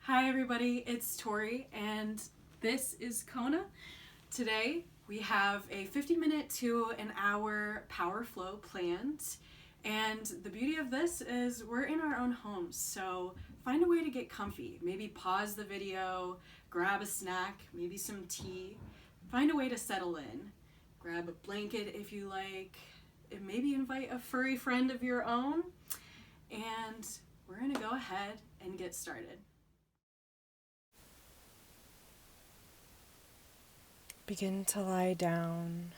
Hi everybody, it's Tori and this is Kona. Today we have a 50-minute to an hour power flow planned, and the beauty of this is we're in our own homes, so find a way to get comfy. Maybe pause the video, grab a snack, maybe some tea, find a way to settle in. Grab a blanket if you like, and maybe invite a furry friend of your own, and we're gonna go ahead and get started. Begin to lie down,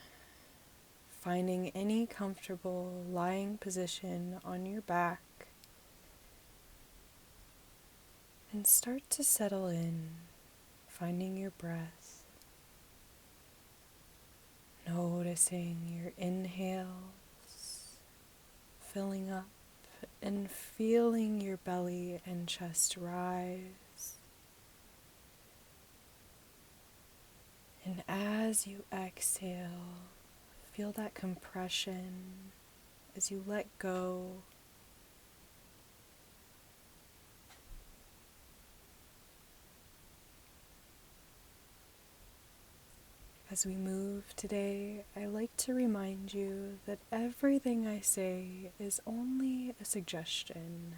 finding any comfortable lying position on your back, and start to settle in, finding your breath, noticing your inhales, filling up and feeling your belly and chest rise. And as you exhale, feel that compression as you let go. As we move today, I like to remind you that everything I say is only a suggestion.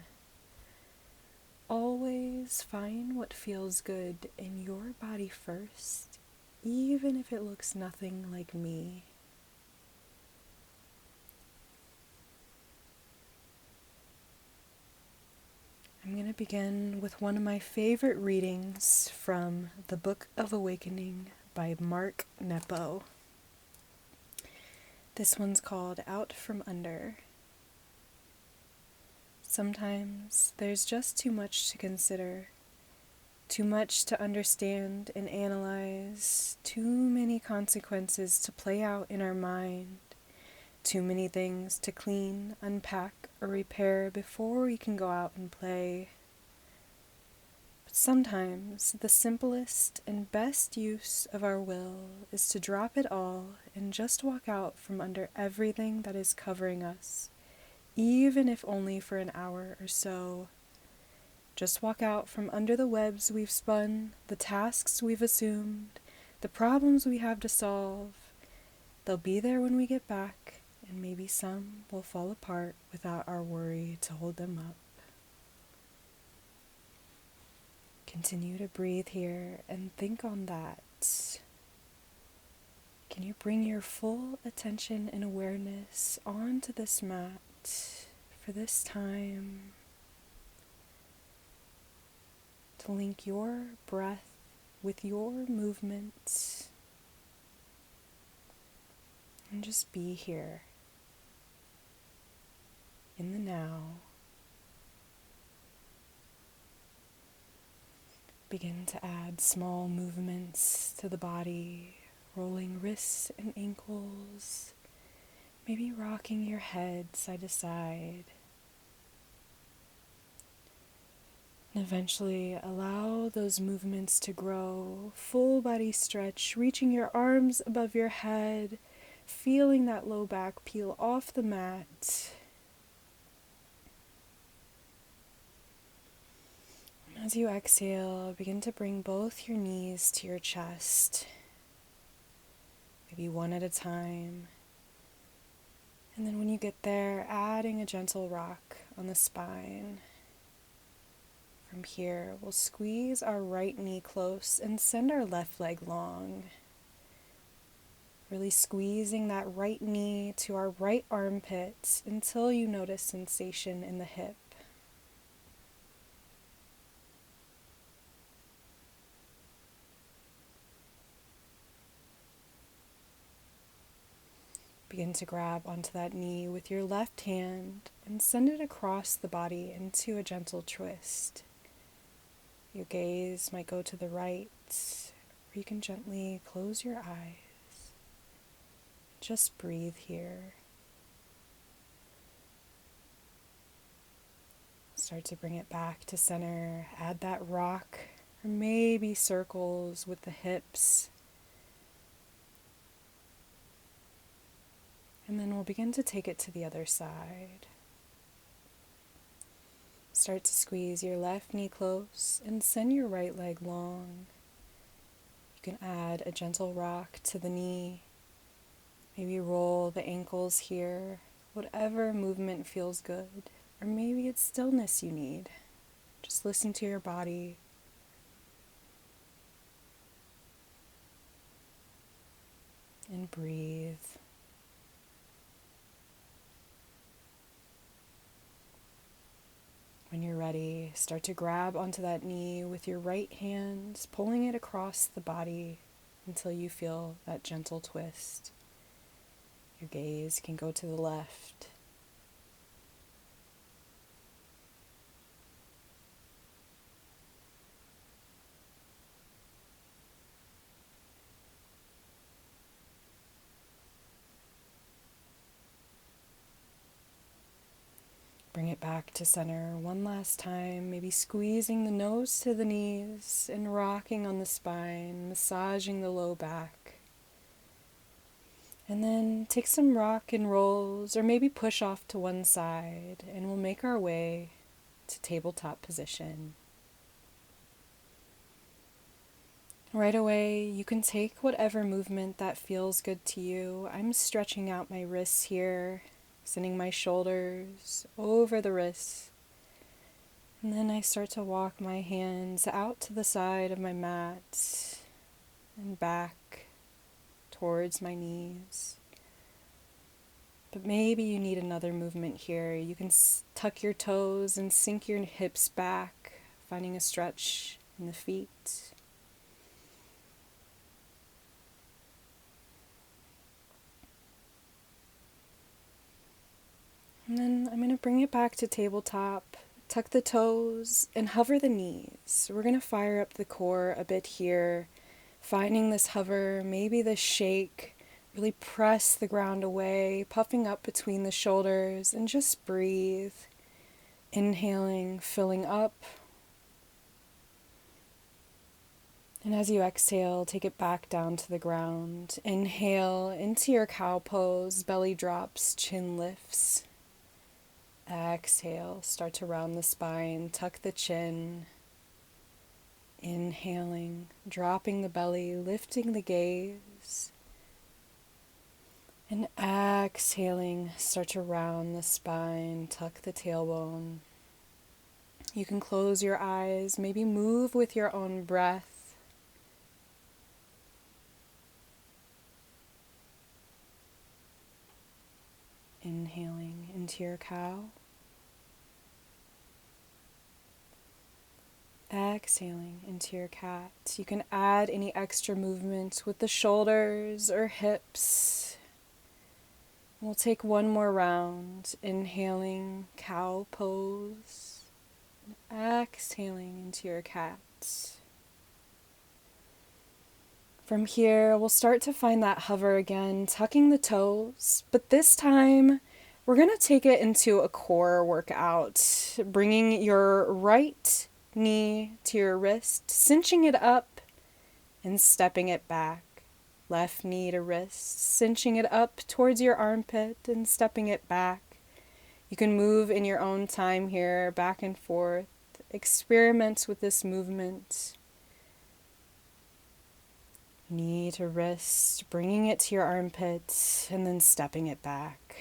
Always find what feels good in your body first, even if it looks nothing like me. I'm going to begin with one of my favorite readings from the Book of Awakening by Mark Nepo. This one's called Out from Under. Sometimes there's just too much to consider, too much to understand and analyze, too many consequences to play out in our mind, too many things to clean, unpack, or repair before we can go out and play. But sometimes the simplest and best use of our will is to drop it all and just walk out from under everything that is covering us, even if only for an hour or so. Just walk out from under the webs we've spun, the tasks we've assumed, the problems we have to solve. They'll be there when we get back, and maybe some will fall apart without our worry to hold them up. Continue to breathe here and think on that. Can you bring your full attention and awareness onto this mat for this time? To link your breath with your movements and just be here in the now. Begin to add small movements to the body, rolling wrists and ankles, maybe rocking your head side to side. And eventually allow those movements to grow, full body stretch, reaching your arms above your head, feeling that low back peel off the mat. And as you exhale, begin to bring both your knees to your chest, maybe one at a time. And then when you get there, adding a gentle rock on the spine. From here, we'll squeeze our right knee close and send our left leg long. Really squeezing that right knee to our right armpit until you notice sensation in the hip. Begin to grab onto that knee with your left hand and send it across the body into a gentle twist. Your gaze might go to the right, or you can gently close your eyes. Just breathe here. Start to bring it back to center. Add that rock, or maybe circles with the hips. And then we'll begin to take it to the other side. Start to squeeze your left knee close and send your right leg long. You can add a gentle rock to the knee. Maybe roll the ankles here. Whatever movement feels good. Or maybe it's stillness you need. Just listen to your body. And breathe. When you're ready, start to grab onto that knee with your right hand, pulling it across the body until you feel that gentle twist. Your gaze can go to the left. Bring it back to center one last time, maybe squeezing the nose to the knees and rocking on the spine, massaging the low back. And then take some rock and rolls, or maybe push off to one side, and we'll make our way to tabletop position. Right away, you can take whatever movement that feels good to you. I'm stretching out my wrists here, sending my shoulders over the wrists. And then I start to walk my hands out to the side of my mat and back towards my knees. But maybe you need another movement here. You can tuck your toes and sink your hips back, finding a stretch in the feet. And then I'm going to bring it back to tabletop, tuck the toes, and hover the knees. We're going to fire up the core a bit here, finding this hover, maybe this shake, really press the ground away, puffing up between the shoulders, and just breathe. Inhaling, filling up. And as you exhale, take it back down to the ground. Inhale into your cow pose, belly drops, chin lifts. Exhale, start to round the spine, tuck the chin. Inhaling, dropping the belly, lifting the gaze. And exhaling, start to round the spine, tuck the tailbone. You can close your eyes, maybe move with your own breath. Inhaling into your cow. Exhaling into your cat. You can add any extra movement with the shoulders or hips. We'll take one more round. Inhaling, cow pose. Exhaling into your cat. From here, we'll start to find that hover again, tucking the toes, but this time we're going to take it into a core workout, bringing your right knee to your wrist, cinching it up and stepping it back. Left knee to wrist, cinching it up towards your armpit and stepping it back. You can move in your own time here, back and forth. Experiment with this movement. Knee to wrist, bringing it to your armpit, and then stepping it back.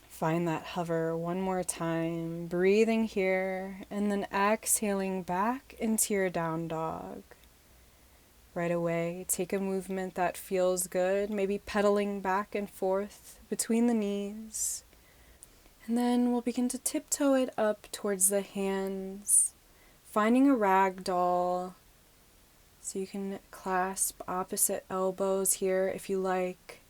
Find that hover one more time, breathing here, and then exhaling back into your down dog. Right away, take a movement that feels good, maybe pedaling back and forth between the knees. And then we'll begin to tiptoe it up towards the hands, finding a rag doll. So you can clasp opposite elbows here if you like.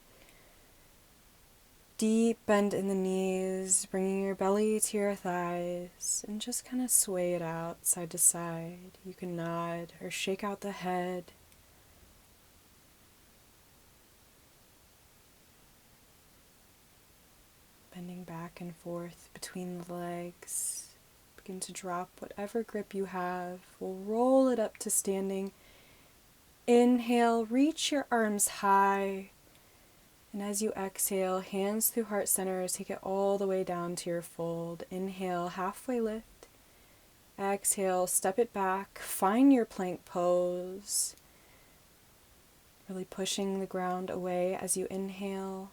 Deep bend in the knees, bringing your belly to your thighs, and just kind of sway it out side to side. You can nod or shake out the head. Bending back and forth between the legs. Begin to drop whatever grip you have. We'll roll it up to standing. Inhale, reach your arms high. And as you exhale, hands through heart center, take it all the way down to your fold. Inhale, halfway lift. Exhale, step it back. Find your plank pose. Really pushing the ground away as you inhale.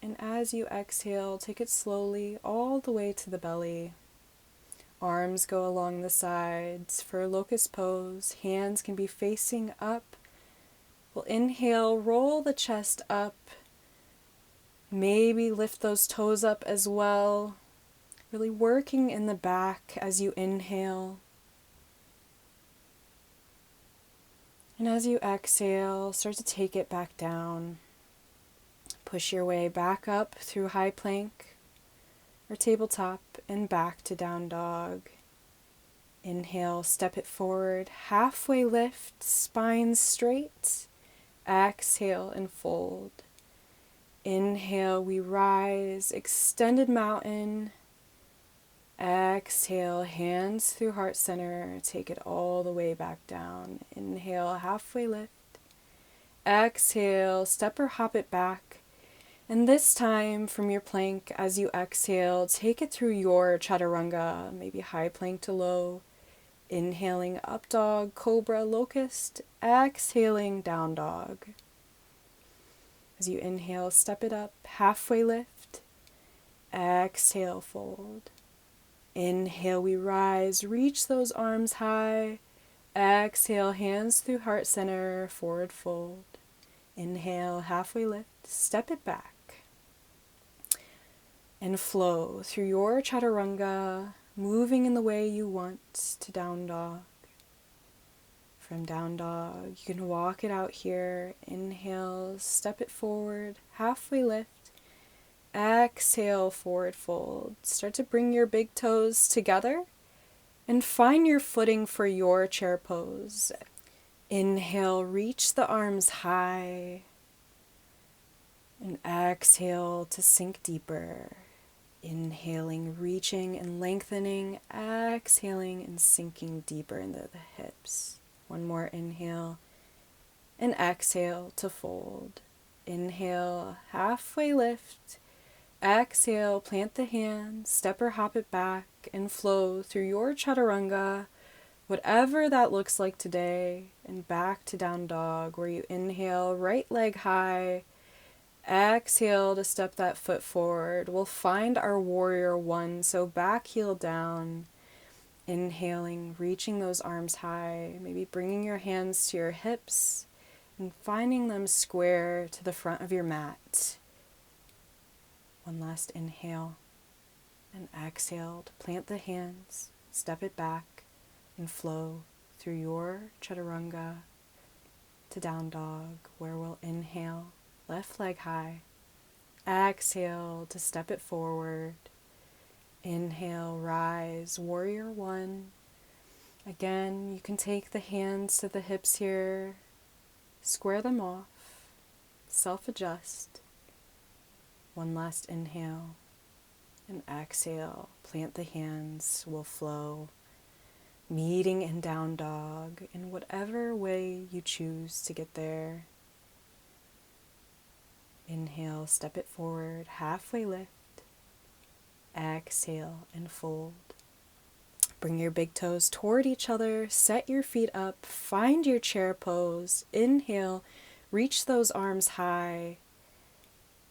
And as you exhale, take it slowly all the way to the belly. Arms go along the sides for locust pose. Hands can be facing up. We'll inhale, roll the chest up. Maybe lift those toes up as well. Really working in the back as you inhale. And as you exhale, start to take it back down. Push your way back up through high plank or tabletop and back to down dog. Inhale, step it forward, halfway lift, spine straight. Exhale and fold. Inhale, we rise, extended mountain. Exhale, hands through heart center, take it all the way back down. Inhale, halfway lift. Exhale, step or hop it back. And this time from your plank, as you exhale, take it through your chaturanga, maybe high plank to low. Inhaling up dog, cobra, locust. Exhaling down dog. As you inhale, step it up, halfway lift. Exhale, fold. Inhale, we rise, reach those arms high. Exhale, hands through heart center, forward fold. Inhale, halfway lift, step it back. And flow through your chaturanga, moving in the way you want to down dog. From down dog, you can walk it out here. Inhale, step it forward, halfway lift. Exhale, forward fold. Start to bring your big toes together and find your footing for your chair pose. Inhale, reach the arms high. And exhale to sink deeper. Inhaling, reaching and lengthening. Exhaling and sinking deeper into the hips. One more inhale. And exhale to fold. Inhale, halfway lift. Exhale, plant the hands, step or hop it back, and flow through your chaturanga, whatever that looks like today, and back to down dog, where you inhale, right leg high, exhale to step that foot forward. We'll find our warrior one, so back heel down, inhaling, reaching those arms high, maybe bringing your hands to your hips, and finding them square to the front of your mat. One last inhale and exhale to plant the hands, step it back, and flow through your chaturanga to down dog, where we'll inhale, left leg high, exhale to step it forward, inhale, rise, warrior one. Again, you can take the hands to the hips here, square them off, self-adjust. One last inhale and exhale. Plant the hands, will flow, meeting in down dog in whatever way you choose to get there. Inhale, step it forward, halfway lift. Exhale and fold. Bring your big toes toward each other, set your feet up, find your chair pose. Inhale, reach those arms high.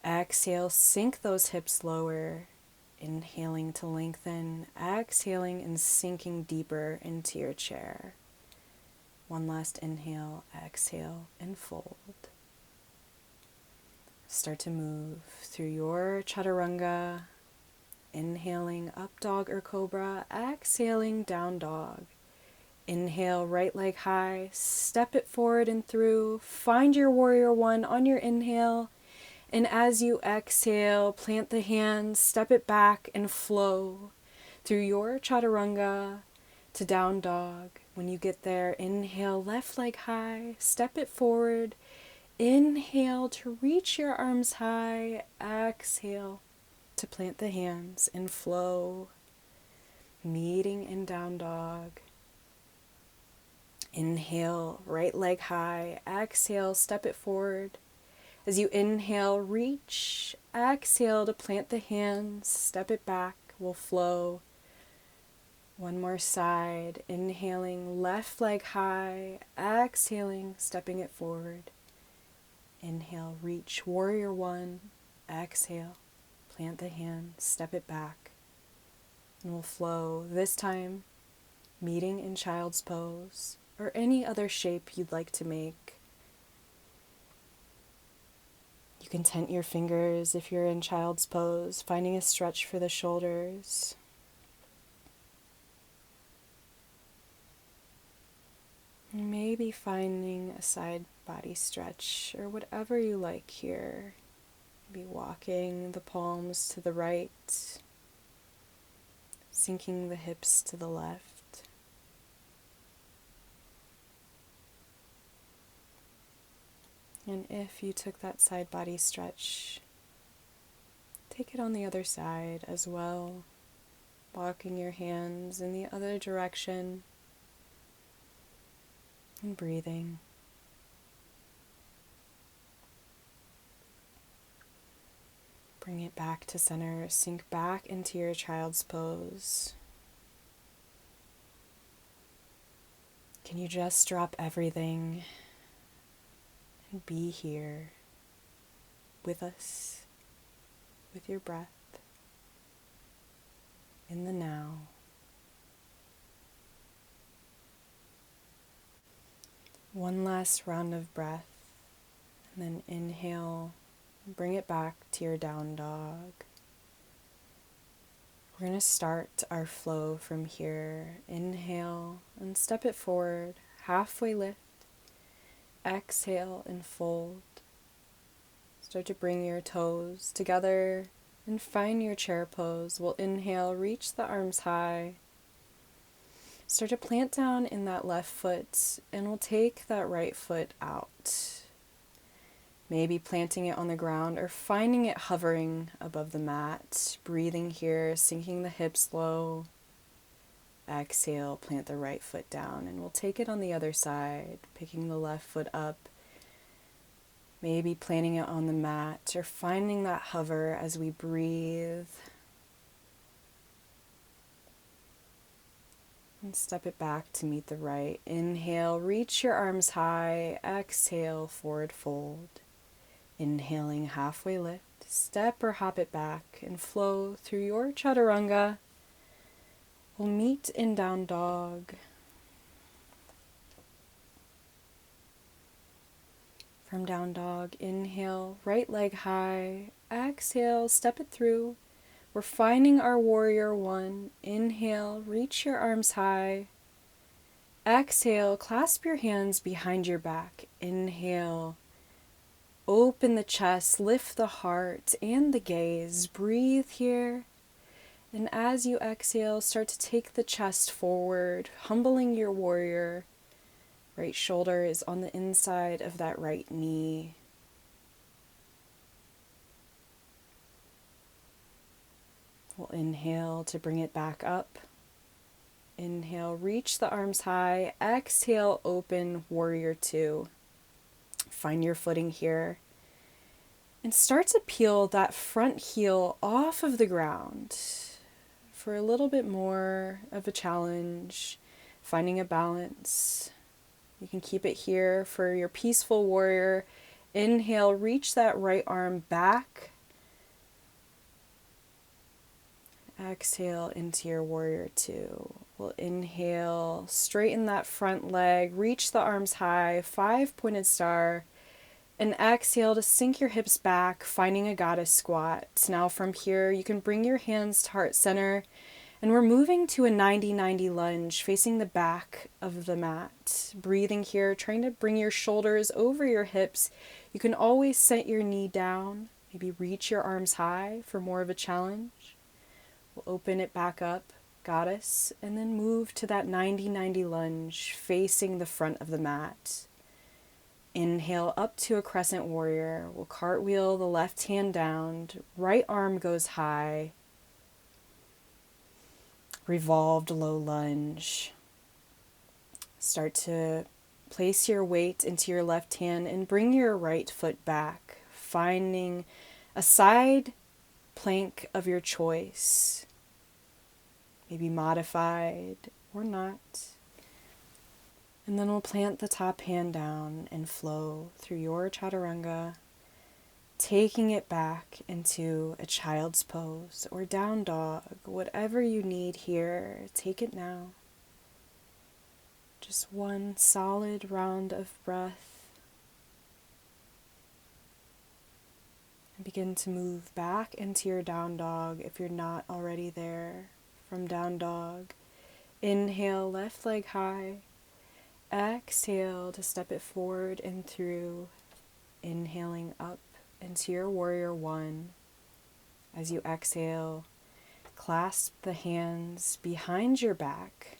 Exhale, sink those hips lower. Inhaling to lengthen, exhaling and sinking deeper into your chair. One last inhale, exhale and fold. Start to move through your chaturanga. Inhaling up dog or cobra, exhaling down dog. Inhale, right leg high, step it forward and through. Find your warrior one on your inhale. And as you exhale, plant the hands, step it back and flow through your chaturanga to down dog. When you get there, inhale, left leg high, step it forward. Inhale to reach your arms high. Exhale to plant the hands and flow, meeting in down dog. Inhale, right leg high. Exhale, step it forward. As you inhale, reach. Exhale to plant the hands. Step it back. We'll flow. One more side. Inhaling, left leg high. Exhaling, stepping it forward. Inhale, reach. Warrior one. Exhale, plant the hands. Step it back. And we'll flow. This time, meeting in child's pose or any other shape you'd like to make. You can tent your fingers if you're in child's pose, finding a stretch for the shoulders. Maybe finding a side body stretch or whatever you like here. Maybe walking the palms to the right, sinking the hips to the left. And if you took that side body stretch, take it on the other side as well, walking your hands in the other direction and breathing. Bring it back to center, sink back into your child's pose. Can you just drop everything and be here with us, with your breath, in the now. One last round of breath, and then inhale, bring it back to your down dog. We're going to start our flow from here. Inhale and step it forward, halfway lift. Exhale and fold. Start to bring your toes together and find your chair pose. We'll inhale, reach the arms high. Start to plant down in that left foot, and we'll take that right foot out. Maybe planting it on the ground or finding it hovering above the mat. Breathing here, sinking the hips low. Exhale, plant the right foot down, and we'll take it on the other side, picking the left foot up. Maybe planting it on the mat or finding that hover as we breathe. And step it back to meet the right. Inhale, reach your arms high. Exhale, forward fold. Inhaling, halfway lift. Step or hop it back and flow through your chaturanga. We'll meet in down dog. From down dog, inhale, right leg high. Exhale, step it through. We're finding our warrior one. Inhale, reach your arms high. Exhale, clasp your hands behind your back. Inhale, open the chest, lift the heart and the gaze. Breathe here. And as you exhale, start to take the chest forward, humbling your warrior. Right shoulder is on the inside of that right knee. We'll inhale to bring it back up. Inhale, reach the arms high. Exhale, open, warrior two. Find your footing here. And start to peel that front heel off of the ground for a little bit more of a challenge, finding a balance. You can keep it here for your peaceful warrior. Inhale, reach that right arm back. Exhale into your warrior two. We'll inhale, straighten that front leg, reach the arms high, 5-pointed star. And exhale to sink your hips back, finding a goddess squat. Now from here, you can bring your hands to heart center, and we're moving to a 90-90 lunge, facing the back of the mat. Breathing here, trying to bring your shoulders over your hips. You can always set your knee down, maybe reach your arms high for more of a challenge. We'll open it back up, goddess, and then move to that 90-90 lunge, facing the front of the mat. Inhale up to a crescent warrior. We'll cartwheel the left hand down. Right arm goes high. Revolved low lunge. Start to place your weight into your left hand and bring your right foot back. finding a side plank of your choice, maybe modified or not. And then we'll plant the top hand down and flow through your chaturanga, taking it back into a child's pose or down dog, whatever you need here, take it now. Just one solid round of breath. And begin to move back into your down dog if you're not already there. From down dog, inhale, left leg high. Exhale to step it forward and through, inhaling up into your warrior one. As you exhale, clasp the hands behind your back.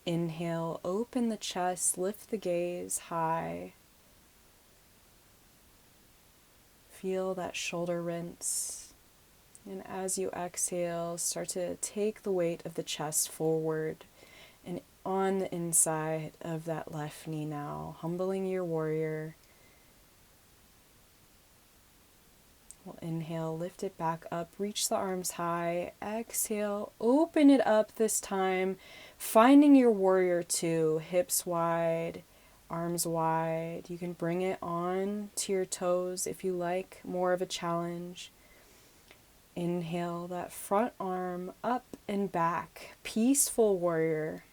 Inhale, open the chest, lift the gaze high. Feel that shoulder rinse. And as you exhale, start to take the weight of the chest forward and on the inside of that left knee now, humbling your warrior. We'll inhale, lift it back up, reach the arms high. Exhale, open it up this time, finding your warrior two, hips wide, arms wide. You can bring it on to your toes if you like, more of a challenge. Inhale that front arm up and back, peaceful warrior.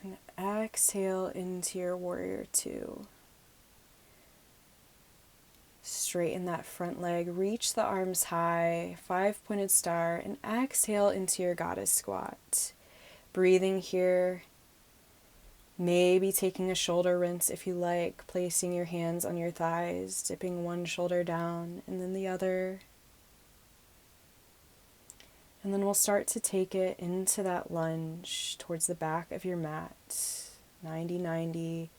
And exhale into your warrior two. Straighten that front leg, reach the arms high, 5-pointed star, and exhale into your goddess squat. Breathing here, maybe taking a shoulder rinse if you like, placing your hands on your thighs, dipping one shoulder down and then the other. And then we'll start to take it into that lunge towards the back of your mat, 90-90.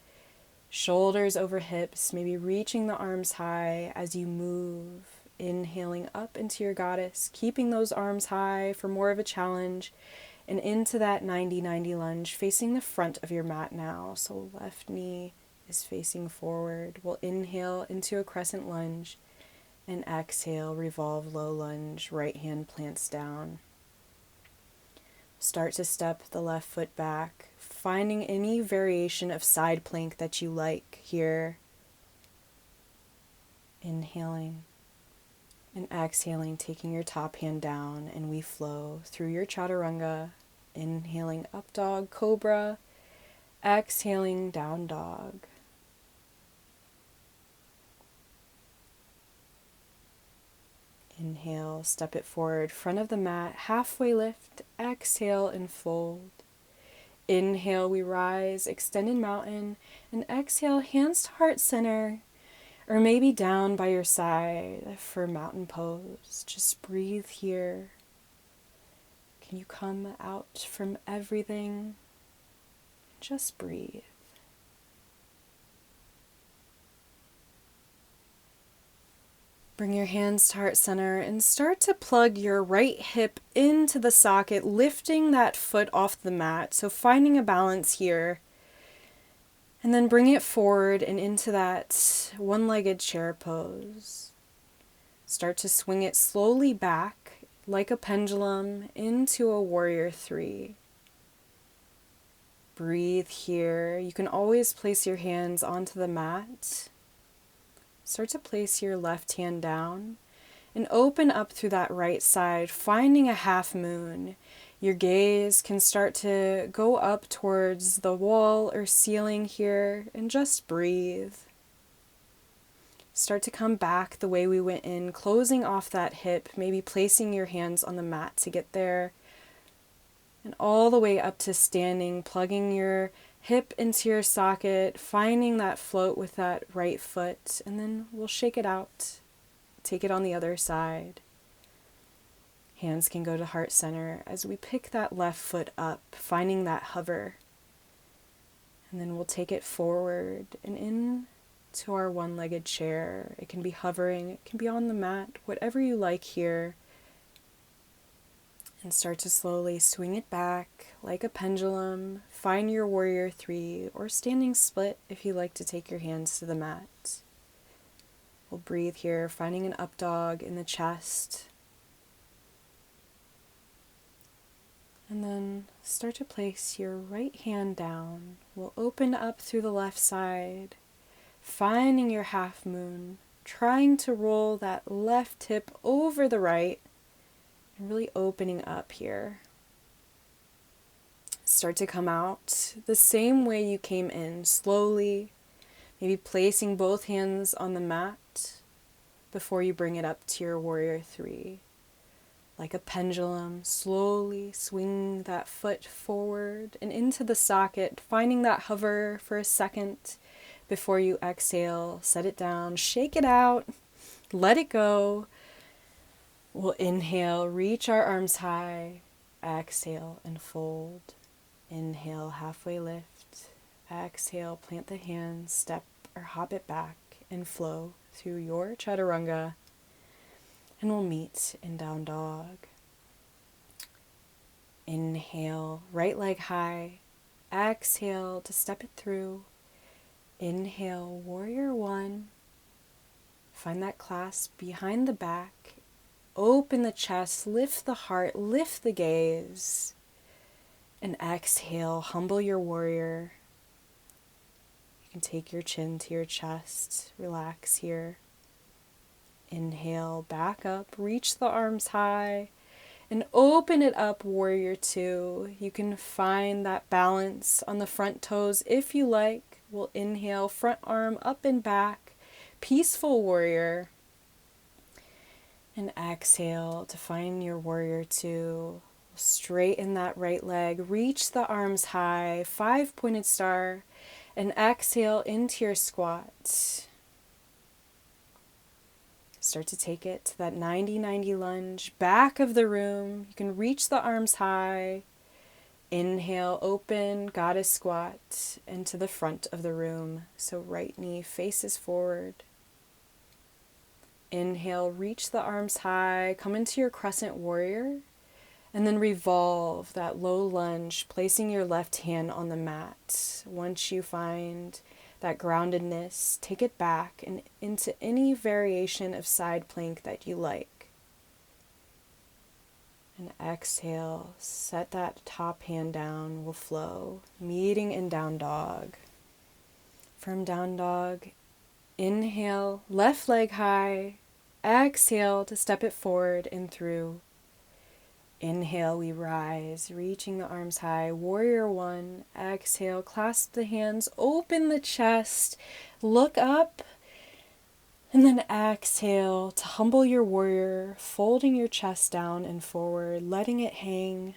Shoulders over hips, maybe reaching the arms high as you move, inhaling up into your goddess, keeping those arms high for more of a challenge, and into that 90-90 lunge, facing the front of your mat now. So left knee is facing forward. We'll inhale into a crescent lunge, and exhale, revolve low lunge, right hand plants down. Start to step the left foot back, finding any variation of side plank that you like here. Inhaling and exhaling, taking your top hand down, and we flow through your chaturanga. Inhaling up dog, cobra. Exhaling down dog. Inhale, step it forward, front of the mat, halfway lift. Exhale and fold. Inhale, we rise, extended mountain, and exhale, hands to heart center, or maybe down by your side for mountain pose. Just breathe here. Can you come out from everything? Just breathe. Bring your hands to heart center and start to plug your right hip into the socket, lifting that foot off the mat. So finding a balance here. And then bring it forward and into that one-legged chair pose. Start to swing it slowly back like a pendulum into a warrior three. Breathe here. You can always place your hands onto the mat. Start to place your left hand down and open up through that right side, finding a half moon. Your gaze can start to go up towards the wall or ceiling here and just breathe. Start to come back the way we went in, closing off that hip, maybe placing your hands on the mat to get there. And all the way up to standing, plugging your hip into your socket, finding that float with that right foot, and then we'll shake it out. Take it on the other side. Hands can go to heart center as we pick that left foot up, finding that hover. And then we'll take it forward and in to our one-legged chair. It can be hovering, it can be on the mat, whatever you like here. And start to slowly swing it back like a pendulum. Find your warrior three or standing split if you like to take your hands to the mat. We'll breathe here, finding an up dog in the chest. And then start to place your right hand down. We'll open up through the left side, finding your half moon, trying to roll that left hip over the right, and really opening up here. Start to come out the same way you came in, slowly, maybe placing both hands on the mat before you bring it up to your warrior three. Like a pendulum, slowly swing that foot forward and into the socket, finding that hover for a second before you exhale. Set it down, shake it out, let it go. We'll inhale, reach our arms high, exhale and fold. Inhale, halfway lift. Exhale, plant the hands, step or hop it back and flow through your chaturanga. And we'll meet in down dog. Inhale, right leg high. Exhale to step it through. Inhale, warrior one. Find that clasp behind the back. Open the chest, lift the heart, lift the gaze. And exhale, humble your warrior. You can take your chin to your chest, relax here. Inhale, back up, reach the arms high, and open it up, warrior two. You can find that balance on the front toes if you like. We'll inhale, front arm up and back, peaceful warrior. And exhale to find your warrior two. Straighten that right leg, reach the arms high, 5-pointed star, and exhale into your squat. Start to take it to that 90-90 lunge, back of the room. You can reach the arms high. Inhale, open, goddess squat, into the front of the room. So right knee faces forward. Inhale, reach the arms high, come into your crescent warrior, and then revolve that low lunge, placing your left hand on the mat. Once you find that groundedness, take it back and into any variation of side plank that you like. And exhale, set that top hand down, will flow, meeting in down dog. From down dog, inhale, left leg high, exhale to step it forward and through. Inhale, we rise, reaching the arms high, warrior one. Exhale, clasp the hands, open the chest, look up, and then exhale to humble your warrior, folding your chest down and forward, letting it hang.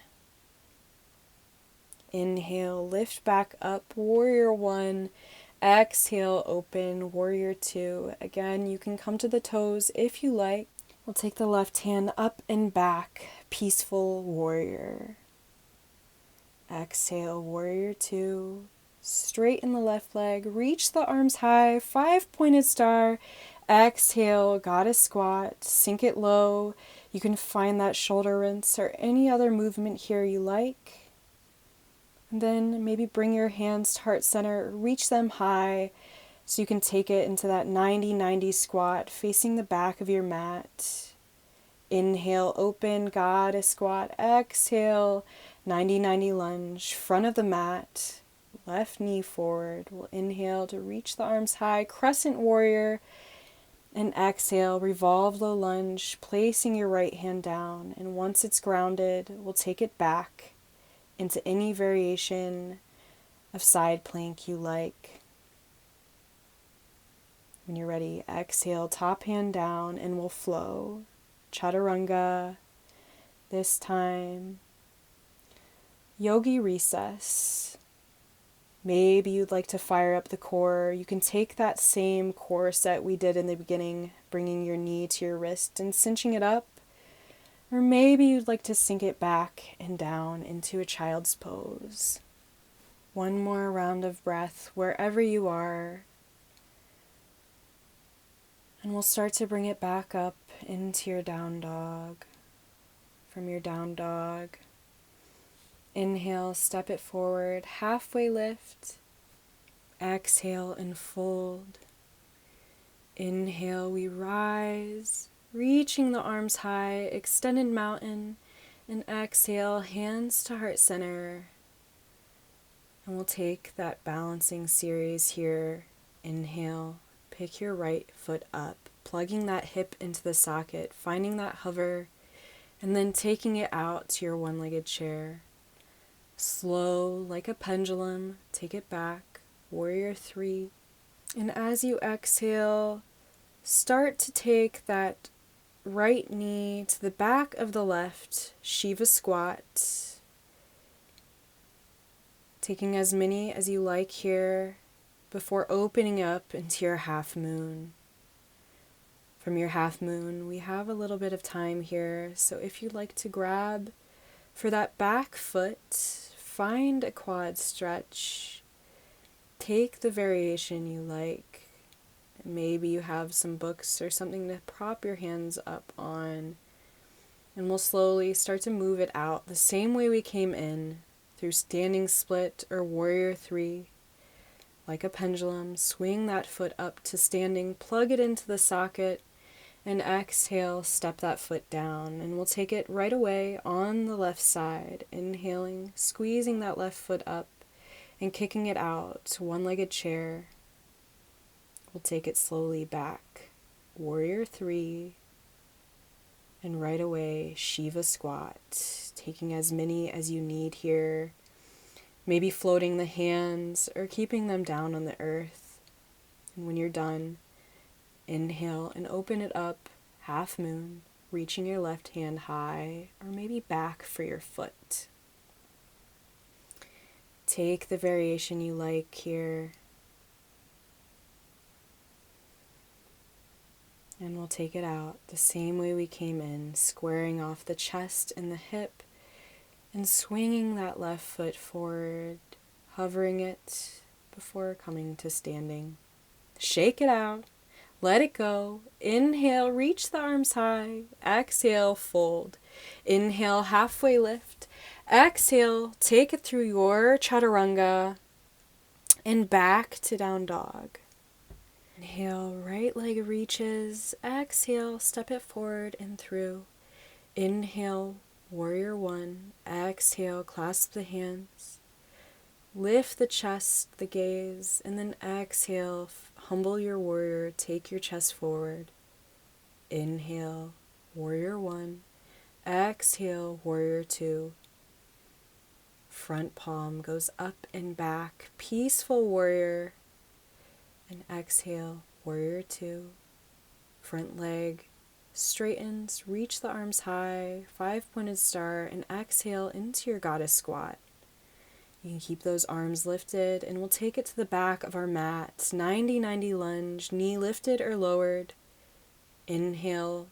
Inhale, lift back up, warrior one. Exhale, open, warrior two. Again, you can come to the toes if you like. We'll take the left hand up and back, peaceful warrior. Exhale, warrior two. Straighten the left leg, reach the arms high, 5-pointed star. Exhale, goddess squat, sink it low. You can find that shoulder rinse or any other movement here you like. And then maybe bring your hands to heart center, reach them high. So you can take it into that 90-90 squat, facing the back of your mat. Inhale, open, goddess squat. Exhale, 90-90 lunge, front of the mat. Left knee forward. We'll inhale to reach the arms high, crescent warrior. And exhale, revolve low lunge, placing your right hand down. And once it's grounded, we'll take it back into any variation of side plank you like. When you're ready, exhale, top hand down, and we'll flow. Chaturanga. This time, yogi recess. Maybe you'd like to fire up the core. You can take that same core set we did in the beginning, bringing your knee to your wrist and cinching it up. Or maybe you'd like to sink it back and down into a child's pose. One more round of breath wherever you are. And we'll start to bring it back up into your down dog. from your down dog. Inhale, step it forward, halfway lift. Exhale and fold. Inhale, we rise, reaching the arms high, extended mountain. And exhale, hands to heart center. And we'll take that balancing series here. Inhale, pick your right foot up, plugging that hip into the socket, finding that hover, and then taking it out to your one-legged chair. Slow, like a pendulum, take it back, warrior 3. And as you exhale, start to take that right knee to the back of the left, Shiva squat. Taking as many as you like here before opening up into your half moon. From your half moon, we have a little bit of time here, so if you'd like to grab for that back foot, find a quad stretch. Take the variation you like. Maybe you have some books or something to prop your hands up on. And we'll slowly start to move it out the same way we came in, through standing split or warrior 3. Like a pendulum, swing that foot up to standing, plug it into the socket, and exhale, step that foot down. And we'll take it right away on the left side. Inhaling, squeezing that left foot up and kicking it out to one-legged chair. We'll take it slowly back. Warrior 3. And right away, Shiva squat. Taking as many as you need here. Maybe floating the hands or keeping them down on the earth. And when you're done, inhale and open it up, half moon, reaching your left hand high or maybe back for your foot. Take the variation you like here. And we'll take it out the same way we came in, squaring off the chest and the hip and swinging that left foot forward, hovering it before coming to standing. Shake it out. Let it go. Inhale, reach the arms high. Exhale, fold. Inhale, halfway lift. Exhale, take it through your chaturanga and back to down dog. Inhale, right leg reaches. Exhale, step it forward and through. Inhale, warrior 1. Exhale, clasp the hands. Lift the chest, the gaze, and then exhale, humble your warrior, take your chest forward. Inhale, warrior 1. Exhale, warrior 2. Front palm goes up and back, peaceful warrior. And exhale, warrior 2. Front leg straightens, reach the arms high, 5-pointed star, and exhale into your goddess squat. You can keep those arms lifted, and we'll take it to the back of our mat. 90-90 lunge, knee lifted or lowered. Inhale,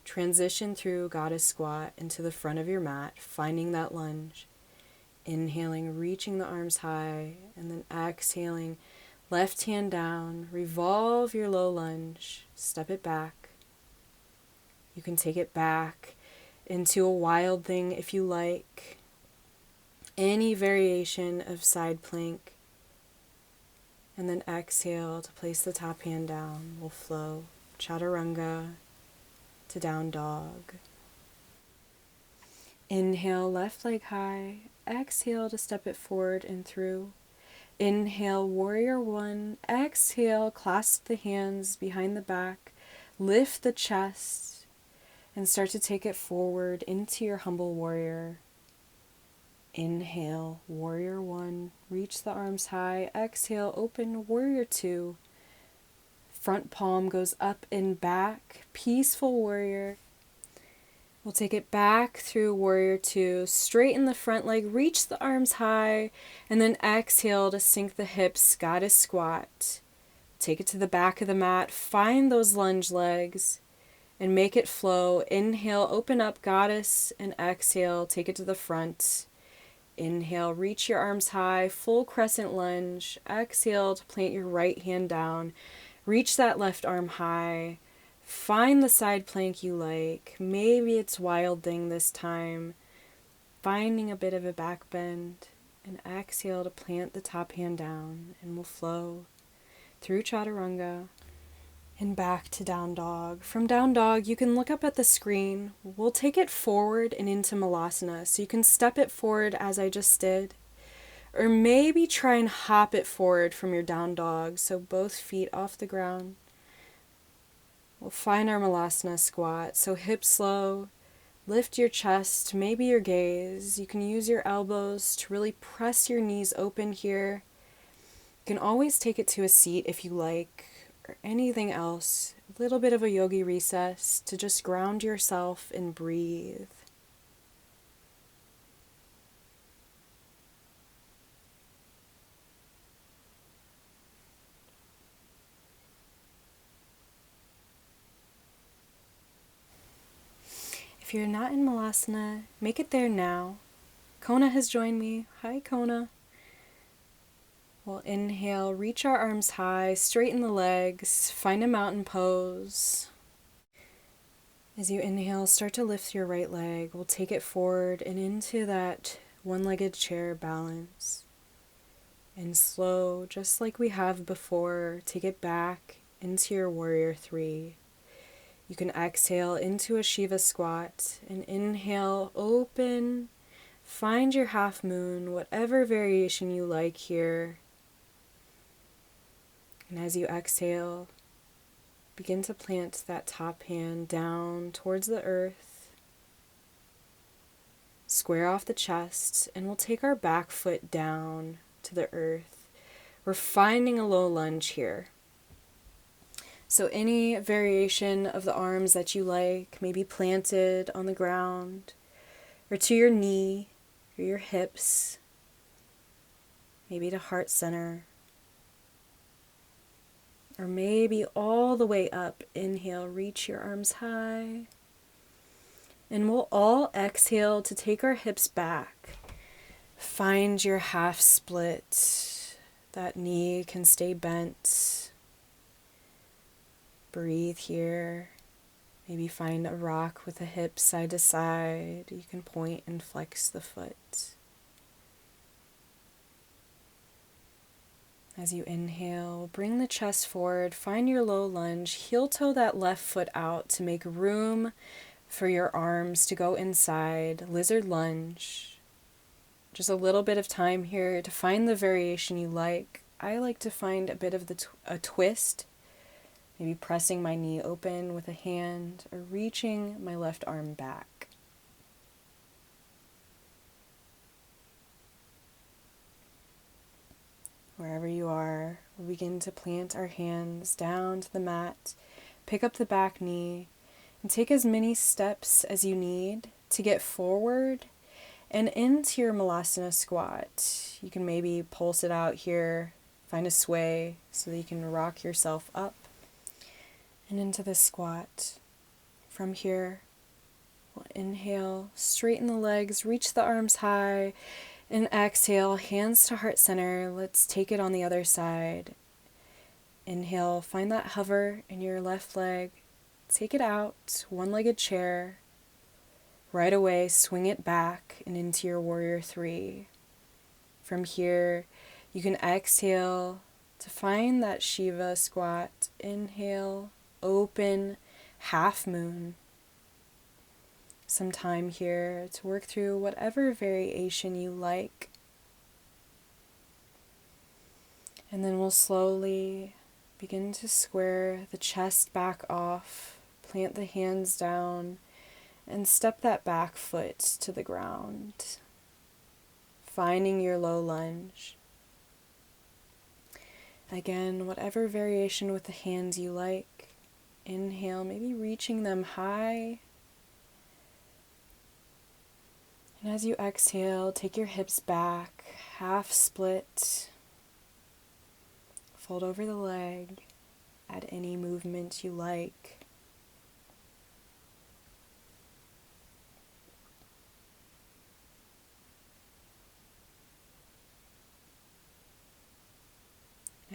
transition through goddess squat into the front of your mat, finding that lunge. Inhaling, reaching the arms high, and then exhaling, left hand down, revolve your low lunge, step it back. You can take it back into a wild thing if you like. Any variation of side plank. And then exhale to place the top hand down. We'll flow chaturanga to down dog. Inhale, left leg high. Exhale to step it forward and through. Inhale, warrior 1. Exhale, clasp the hands behind the back. Lift the chest and start to take it forward into your humble warrior. Inhale, warrior 1. Reach the arms high. Exhale, open, warrior 2. Front palm goes up and back. Peaceful warrior. We'll take it back through warrior 2. Straighten the front leg. Reach the arms high. And then exhale to sink the hips. Goddess squat. Take it to the back of the mat. Find those lunge legs. And make it flow. Inhale, open up, goddess. And exhale, take it to the front. Inhale, reach your arms high, full crescent lunge. Exhale to plant your right hand down. Reach that left arm high. Find the side plank you like. Maybe it's wild thing this time. Finding a bit of a back bend. And exhale to plant the top hand down. And we'll flow through chaturanga and back to down dog. From down dog, you can look up at the screen. We'll take it forward and into malasana. So you can step it forward as I just did. Or maybe try and hop it forward from your down dog. So both feet off the ground. We'll find our malasana squat. So hips low. Lift your chest, maybe your gaze. You can use your elbows to really press your knees open here. You can always take it to a seat if you like, or anything else. A little bit of a yogi recess to just ground yourself and breathe. If you're not in Malasana, make it there now. Kona has joined me. Hi, Kona. We'll inhale, reach our arms high, straighten the legs, find a mountain pose. As you inhale, start to lift your right leg. We'll take it forward and into that one-legged chair balance. And slow, just like we have before, take it back into your warrior three. You can exhale into a Shiva squat and inhale, open, find your half moon, whatever variation you like here. And as you exhale, begin to plant that top hand down towards the earth. Square off the chest, and we'll take our back foot down to the earth. We're finding a low lunge here. So any variation of the arms that you like, maybe planted on the ground, or to your knee, or your hips, maybe to heart center, or maybe all the way up. Inhale, reach your arms high. And we'll all exhale to take our hips back. Find your half split. That knee can stay bent. Breathe here. Maybe find a rock with the hips side to side. You can point and flex the foot. As you inhale, bring the chest forward, find your low lunge, heel toe that left foot out to make room for your arms to go inside, lizard lunge. Just a little bit of time here to find the variation you like. I like to find a bit of a twist, maybe pressing my knee open with a hand or reaching my left arm back. Wherever you are, we'll begin to plant our hands down to the mat, pick up the back knee, and take as many steps as you need to get forward and into your Malasana squat. You can maybe pulse it out here, find a sway so that you can rock yourself up and into the squat. From here, we'll inhale, straighten the legs, reach the arms high, and exhale, hands to heart center. Let's take it on the other side. Inhale, find that hover in your left leg. Take it out, one-legged chair. Right away, swing it back and into your warrior three. From here, you can exhale to find that Shiva squat. Inhale, open, half moon. Some time here to work through whatever variation you like. And then we'll slowly begin to square the chest back off, plant the hands down, and step that back foot to the ground, finding your low lunge. Again, whatever variation with the hands you like. Inhale, maybe reaching them high. And as you exhale, take your hips back, half split. Fold over the leg, add any movement you like.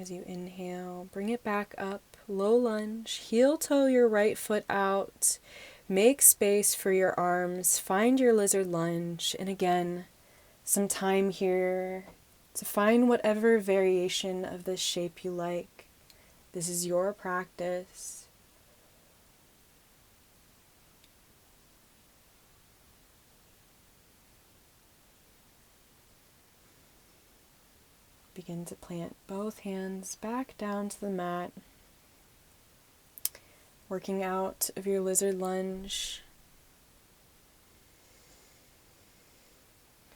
As you inhale, bring it back up, low lunge, heel toe your right foot out, make space for your arms, find your lizard lunge, and again, some time here to find whatever variation of this shape you like. This is your practice. Begin to plant both hands back down to the mat, working out of your lizard lunge.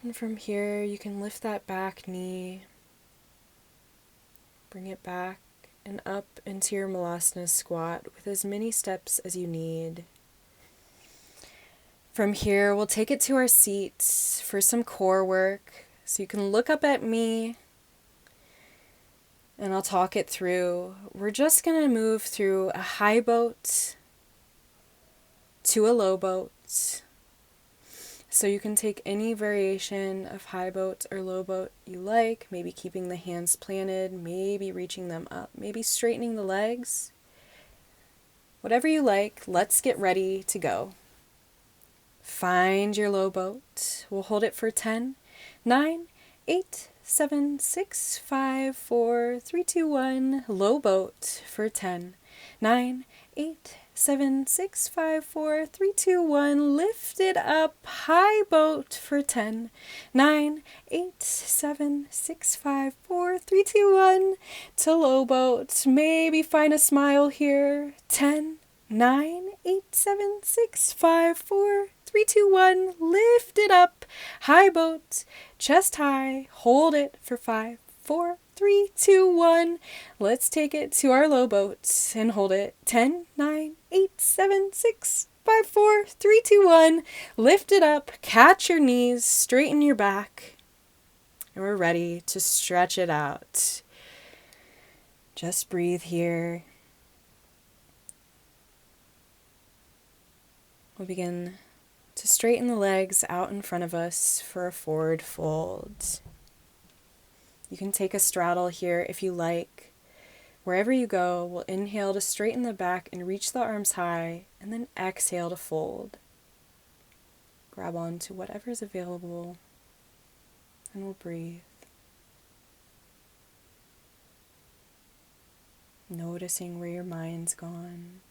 And from here, you can lift that back knee, bring it back and up into your Malasana squat with as many steps as you need. From here, we'll take it to our seats for some core work. So you can look up at me and I'll talk it through. We're just going to move through a high boat to a low boat. So you can take any variation of high boat or low boat you like, maybe keeping the hands planted, maybe reaching them up, maybe straightening the legs. Whatever you like, let's get ready to go. Find your low boat. We'll hold it for 10, 9, 8, 7, 6, 5, 4, 3, 2, 1. Low boat for 10, 9, 8, 7, 6, 5, 4, 3, 2, 1. Lift it up. High boat for 10, 9, 8, 7, 6, 5, 4, 3, 2, 1. To low boat. Maybe find a smile here. 10, 9, 8, 7, 6, 5, 4, 3, 2, 1. Lift it up. High boat. Chest high. Hold it for 5, 4, 3, 2, 1. Let's take it to our low boat and hold it. 10, 9, 8, 7, 6, 5, 4, 3, 2, 1. Lift it up. Catch your knees. Straighten your back. And we're ready to stretch it out. Just breathe here. We'll begin to straighten the legs out in front of us for a forward fold. You can take a straddle here if you like. Wherever you go, we'll inhale to straighten the back and reach the arms high, and then exhale to fold. Grab on to whatever's available, and we'll breathe. Noticing where your mind's gone,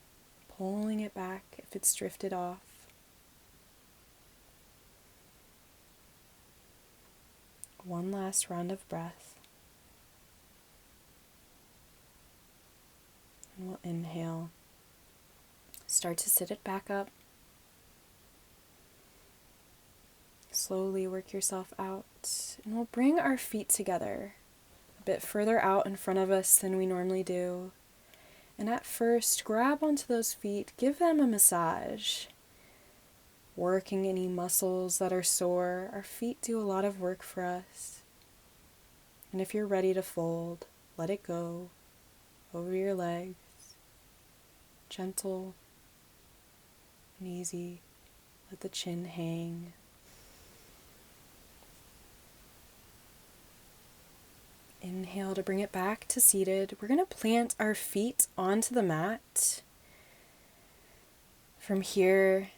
pulling it back if it's drifted off. One last round of breath. And we'll inhale. Start to sit it back up. Slowly work yourself out. And we'll bring our feet together a bit further out in front of us than we normally do. And at first, grab onto those feet. Give them a massage. Working any muscles that are sore. Our feet do a lot of work for us. And if you're ready to fold, let it go over your legs. Gentle and easy. Let the chin hang. Inhale to bring it back to seated. We're going to plant our feet onto the mat. From here,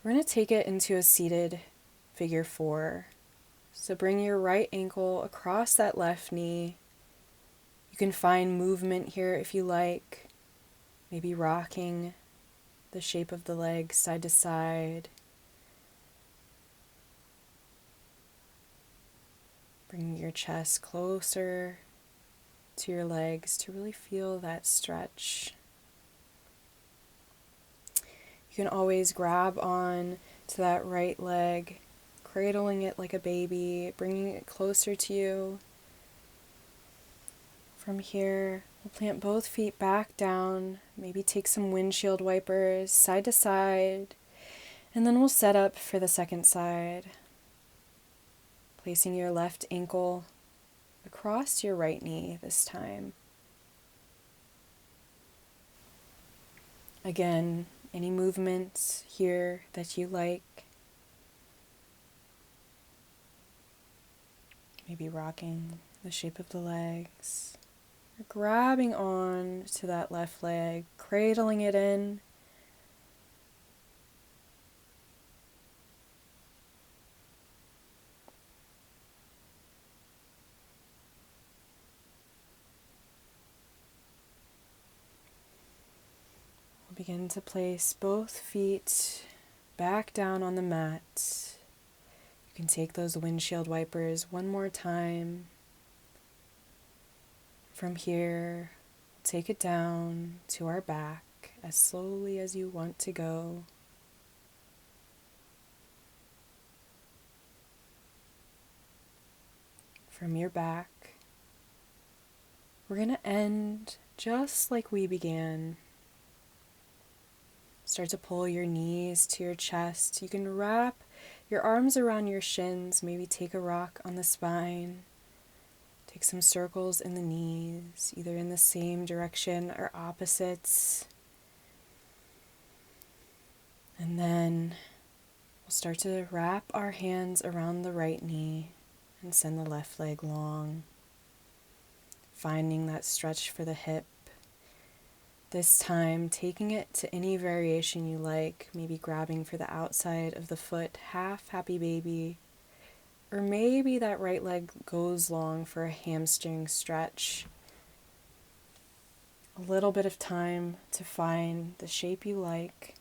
we're going to take it into a seated figure 4. So bring your right ankle across that left knee. You can find movement here if you like. Maybe rocking the shape of the legs side to side. Bring your chest closer to your legs to really feel that stretch. You can always grab on to that right leg, cradling it like a baby, bringing it closer to you. From here, we'll plant both feet back down, maybe take some windshield wipers side to side, and then we'll set up for the second side. Placing your left ankle across your right knee this time. Again, any movements here that you like. Maybe rocking the shape of the legs. You're grabbing on to that left leg, cradling it in. We'll begin to place both feet back down on the mat. You can take those windshield wipers one more time. From here, take it down to our back as slowly as you want to go. From your back, we're going to end just like we began. Start to pull your knees to your chest. You can wrap your arms around your shins, maybe take a rock on the spine. Take some circles in the knees, either in the same direction or opposites. And then we'll start to wrap our hands around the right knee and send the left leg long, finding that stretch for the hip. This time, taking it to any variation you like, maybe grabbing for the outside of the foot, half happy baby, or maybe that right leg goes long for a hamstring stretch. A little bit of time to find the shape you like.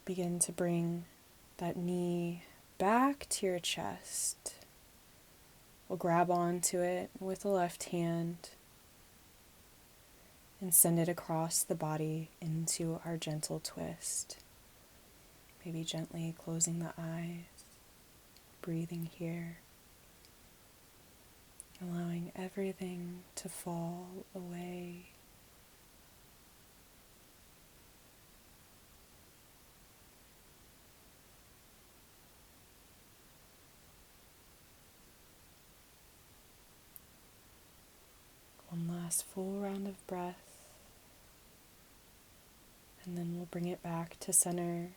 Begin to bring that knee back to your chest. We'll grab onto it with the left hand and send it across the body into our gentle twist. Maybe gently closing the eyes, breathing here, allowing everything to fall away. One last full round of breath, and then we'll bring it back to center.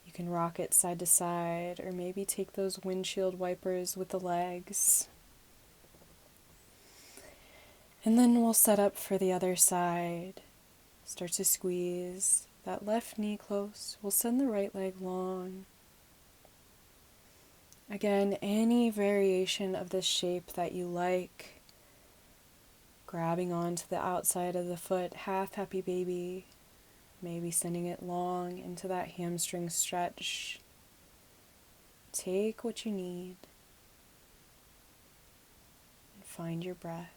You can rock it side to side, or maybe take those windshield wipers with the legs. And then we'll set up for the other side. Start to squeeze that left knee close. We'll send the right leg long. Again, any variation of this shape that you like. Grabbing onto the outside of the foot, half happy baby. Maybe sending it long into that hamstring stretch. Take what you need. And find your breath.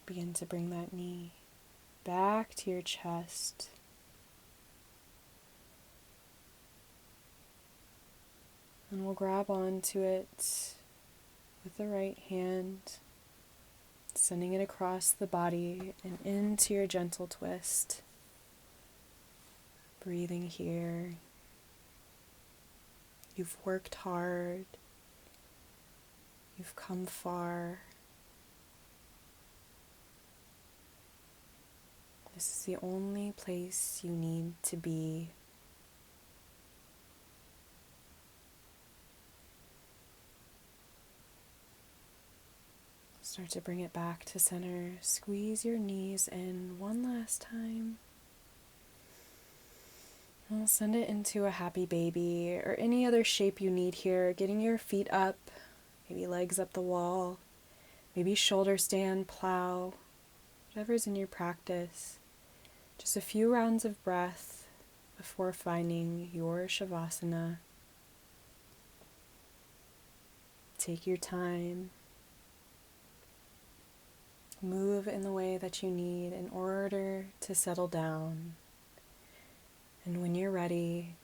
Begin to bring that knee back to your chest. And we'll grab onto it with the right hand, sending it across the body and into your gentle twist. Breathing here. You've worked hard. You've come far. This is the only place you need to be. Start to bring it back to center. Squeeze your knees in one last time. And we'll send it into a happy baby or any other shape you need here. Getting your feet up, maybe legs up the wall, maybe shoulder stand, plow, whatever's in your practice. Just a few rounds of breath before finding your Shavasana. Take your time. Move in the way that you need in order to settle down. And when you're ready,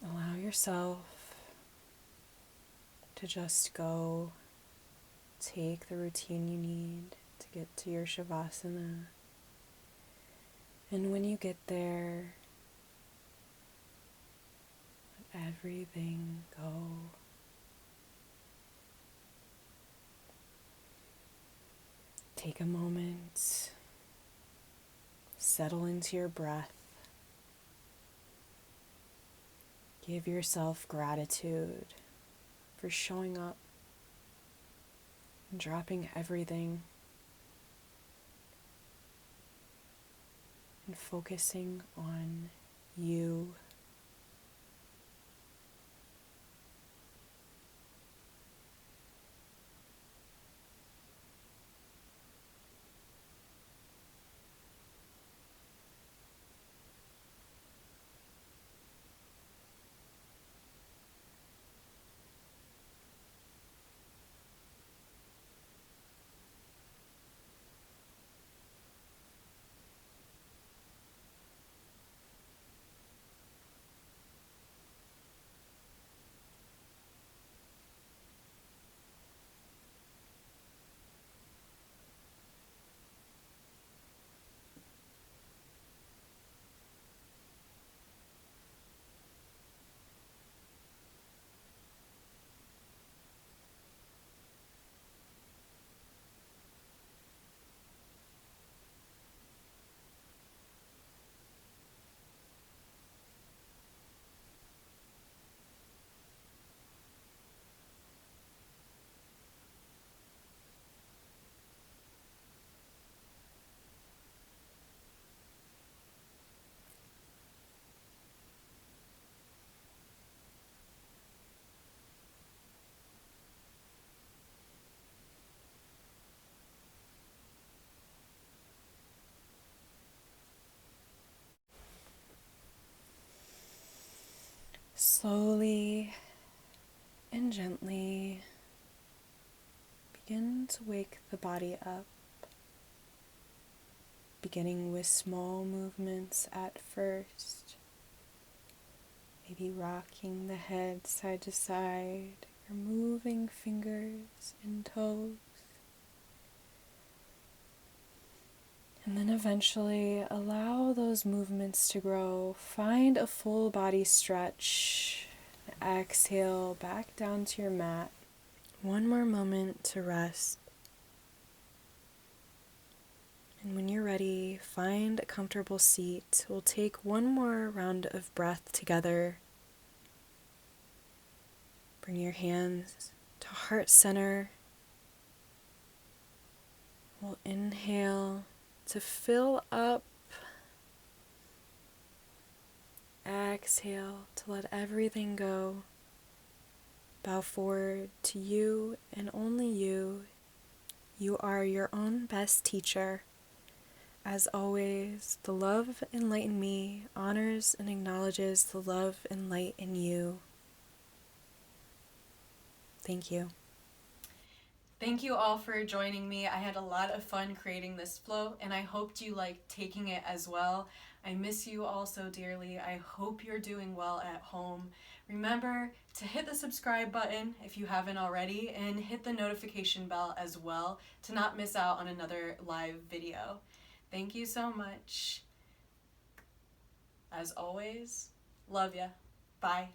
allow yourself to just go. Take the routine you need to get to your Shavasana. And when you get there, let everything go. Take a moment, settle into your breath. Give yourself gratitude for showing up and dropping everything and focusing on you. Slowly and gently begin to wake the body up, beginning with small movements at first, maybe rocking the head side to side or moving fingers and toes. And then eventually allow those movements to grow. Find a full body stretch. Exhale back down to your mat. One more moment to rest. And when you're ready, find a comfortable seat. We'll take one more round of breath together. Bring your hands to heart center. We'll inhale to fill up. Exhale to let everything go. Bow forward to you and only you. You are your own best teacher. As always, the love and light in me honors and acknowledges the love and light in you. Thank you. Thank you all for joining me. I had a lot of fun creating this flow, and I hoped you liked taking it as well. I miss you all so dearly. I hope you're doing well at home. Remember to hit the subscribe button if you haven't already, and hit the notification bell as well to not miss out on another live video. Thank you so much. As always, love ya. Bye.